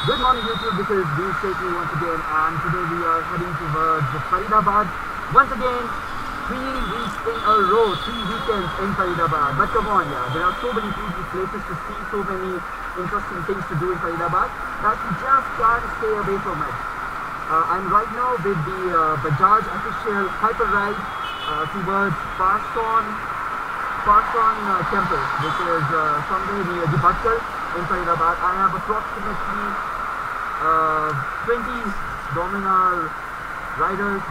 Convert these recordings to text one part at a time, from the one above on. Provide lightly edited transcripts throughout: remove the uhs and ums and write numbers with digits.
Good morning YouTube, this is WheelsTakeMe once again, and today we are heading towards Faridabad. Once again, 3 weeks in a row, 3 weekends in Faridabad. But come on, yeah, there are so many beautiful places to see, so many interesting things to do in Faridabad that you just can't stay away from it. I'm right now with the Bajaj official Hyperride towards Parson Temple, which is somewhere near the Badkal in Faridabad. I have approximately 20 Dominar riders.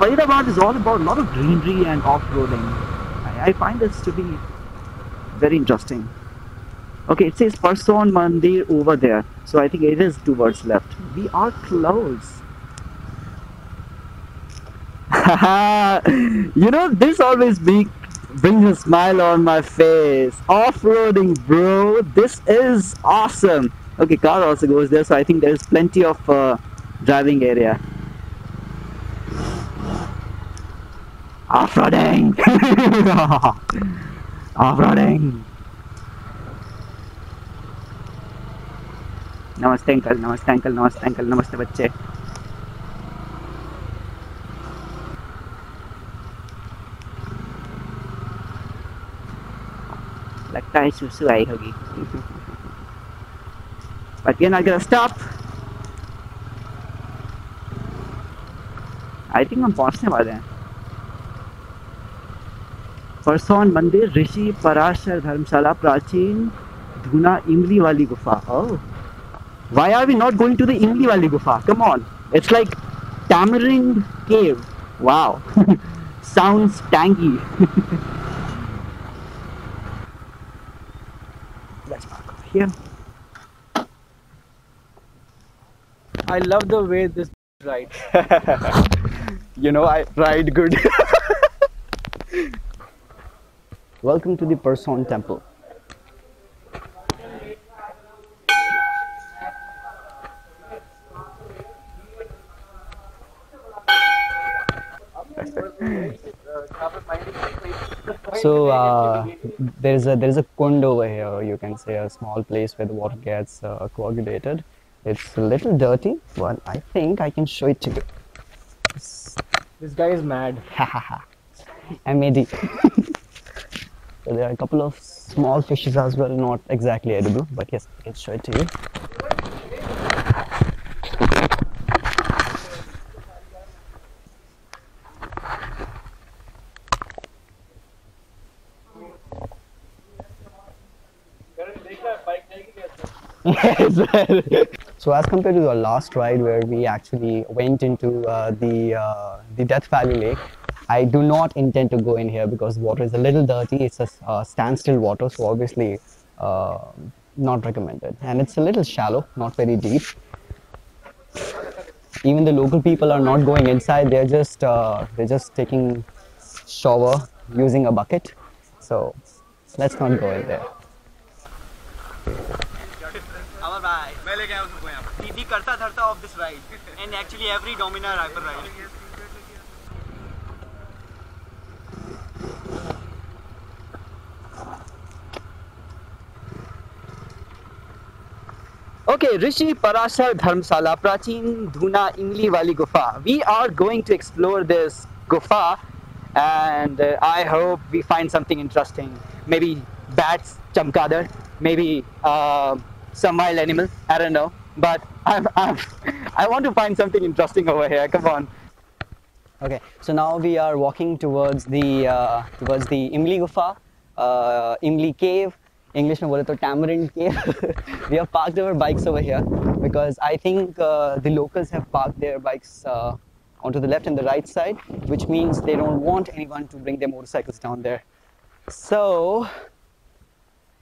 Faridabad is all about a lot of greenery and off-roading. I find this to be very interesting. Okay, it says Parson Mandir over there, so I think it is towards left. We are close. You know, this always brings a smile on my face. Off-roading, bro. This is awesome. Okay, car also goes there, so I think there is plenty of driving area. Off-roading! Off-roading! Namaste uncle, namaste uncle, namaste uncle, namaste बच्चे. लगता है सुसु आई होगी. But we're not gonna stop. I think हम पहुंचने वाले हैं. परसौन मंदिर, ऋषि पराशर धर्मशाला, प्राचीन धूना इमली वाली गुफा. Oh, why are we not going to the Imli wali gufa? Come on, it's like tamarind cave. Wow. Sounds tangy. Let's park over here. I love the way this rides. You know, I ride good. Welcome to the Parson Temple. So there is a kund over here. You can say a small place where the water gets coagulated. It's a little dirty, but I think I can show it to you. This guy is mad. MAD. So there are a couple of small fishes as well, not exactly edible, but yes, I can show it to you. So as compared to the last ride where we actually went into the Death Valley Lake, I do not intend to go in here because the water is a little dirty. It's a standstill water, so obviously not recommended. And it's a little shallow, not very deep. Even the local people are not going inside. They're just taking shower using a bucket. So let's not go in there. Our bhai, मैं लेके आया उसको यहाँ पर. दीदी करता धरता of this ride, and actually every Dominar Hyperride. Okay, Rishi Parashar Dharmsala, Prachin Dhuna Imli Wali Gufa. We are going to explore this gufa and I hope we find something interesting. Maybe bats, chamkadar, maybe some wild animal, I don't know. but I want to find something interesting over here. Come on. Okay, so now we are walking towards the Imli Gufa, Imli Cave. English में बोले तो Tamarind Cave. We have parked our bikes over here because I think the locals have parked their bikes onto the left and the right side, which means they don't want anyone to bring their motorcycles down there. So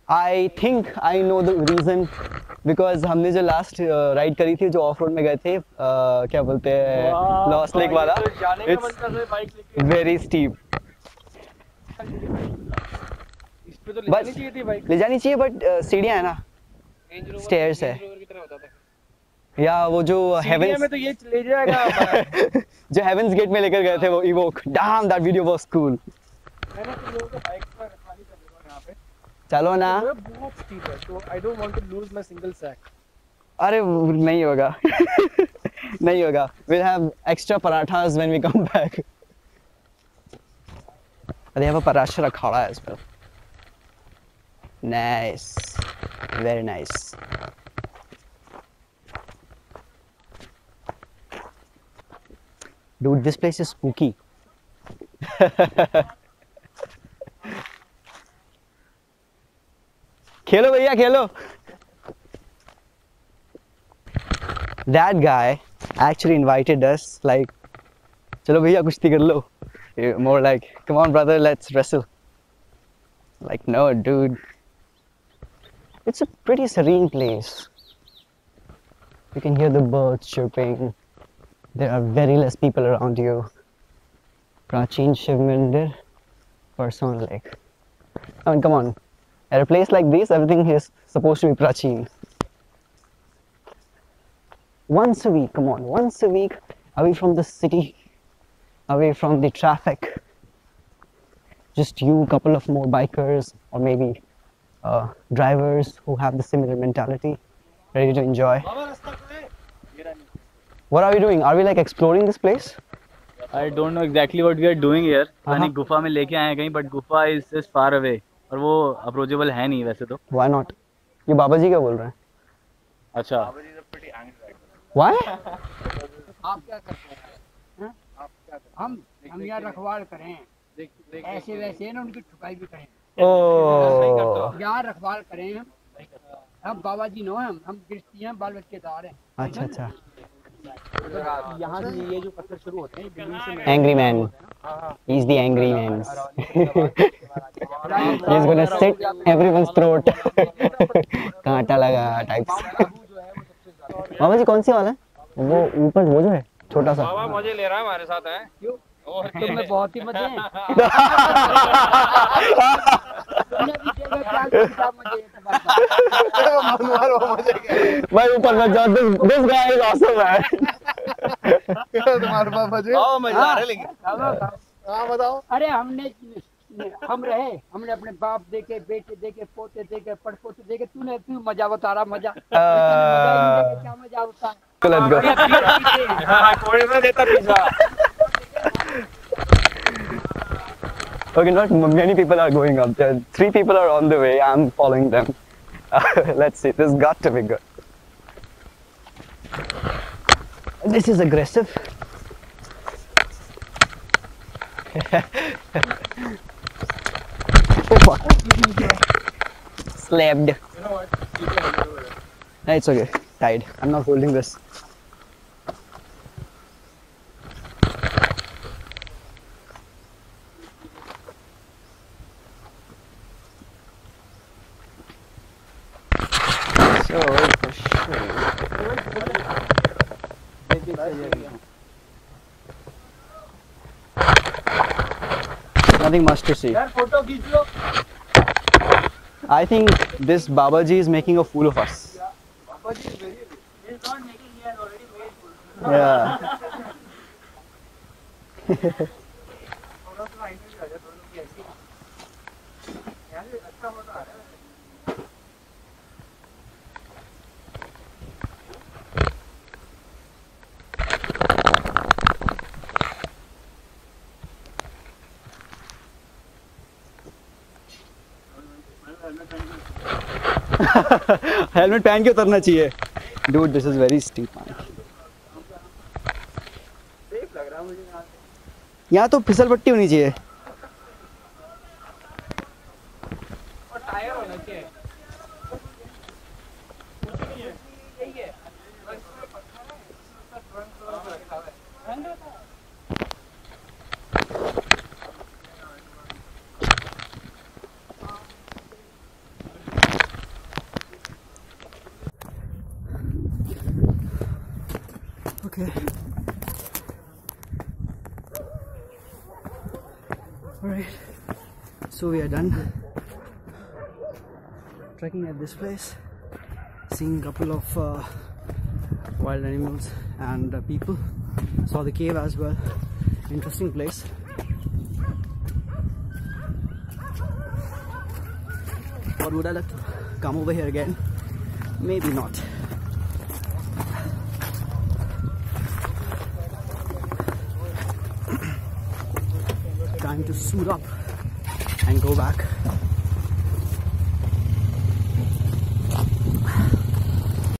I think I know the reason, because हमने जो last ride करी थी, जो off road में गए थे, क्या बोलते हैं, Lost Lake वाला, it's very steep. इसपे तो ले जानी चाहिए थी बाइक। ले जानी चाहिए, but सीढ़ियाँ है ना, stairs है, या वो जो heavens में तो ये ले जाएगा। जो heavens gate में लेकर गए थे वो evoke, damn that video was cool. मैंने तो लोगों को बाइक पर रखवाली कर दूंगा यहाँ पे। चलो ना। बहुत स्टीप है, so I don't want to lose my single sack. अरे नहीं होगा। नहीं होगा। We'll have extra parathas when we come back. They have a paratha akhada as well. Nice, very nice. Dude, this place is spooky. खेलो भैया खेलो. That guy actually invited us, like, चलो भैया कुश्ती कर लो. More like, come on brother, let's wrestle. Like, no dude, it's a pretty serene place. You can hear the birds chirping. There are very less people around you. Prachin Shiv Mandir, Parson Lake. I mean, come on. At a place like this, everything is supposed to be Prachin. Once a week, come on, once a week, away from the city, away from the traffic. Just you, couple of more bikers, or maybe drivers who have the similar mentality, ready to enjoy. What are we doing? Are we like exploring this place? I don't know exactly what we are doing here. यानी गुफा में लेके आए हैं कहीं, but गुफा is just far away और वो approachable है नहीं वैसे तो. Why not? ये बाबा जी क्या बोल रहे हैं? अच्छा. Why? आप क्या करते हैं? आप क्या करते हैं? हम यहाँ रखवाल करें, ऐसे वैसे ना उनकी ठुकाई भी करें। Oh. यहाँ रखवाल करें हम बाबा जी नो हम गृहस्थी हैं, बाल बच्चेदार हैं। अच्छा अच्छा. यहाँ से ये जो पत्थर शुरू होते हैं बिल्डिंग से Angry man. He's the angry man. He's gonna slit everyone's throat. कांटा लगा types. बाबा जी कौन सी वाला है? वो ऊपर वो जो है छोटा सा. बाबा मुझे ले रहा है हमारे साथ है। क्यों? तुम्हें बहुत ही मजे हैं। भाई ऊपर मत जाओ. This guy is awesome man. तुम्हारे पास मजे? आओ मजा आ रहा है लेकिन। हाँ बताओ। अरे हमने अपने बाप देखे, बेटे देखे, पोते देखे, पड़पोते देखे, तू मजा बता रहा मजा। क्या मजा होता है? Let's go. कोई में देता pizza. Okay, not many people are going up there. 3 people are on the way. I'm following them. Let's see. This got to be good. This is aggressive. Oh fuck. Slapped. You know what? It's okay. Tied. I'm not holding this. So, for sure. Nothing much to see. I think this Babaji is making a fool of us. He's not making, he has already made food. Yeah. Helmet पहन के उतरना चाहिए. Dude, this is very steep, man. यहाँ तो फिसल पट्टी होनी चाहिए. Okay. Alright. So we are done trekking at this place, seeing a couple of wild animals and people. Saw the cave as well. Interesting place. Or would I like to come over here again? Maybe not. Time to suit up and go back.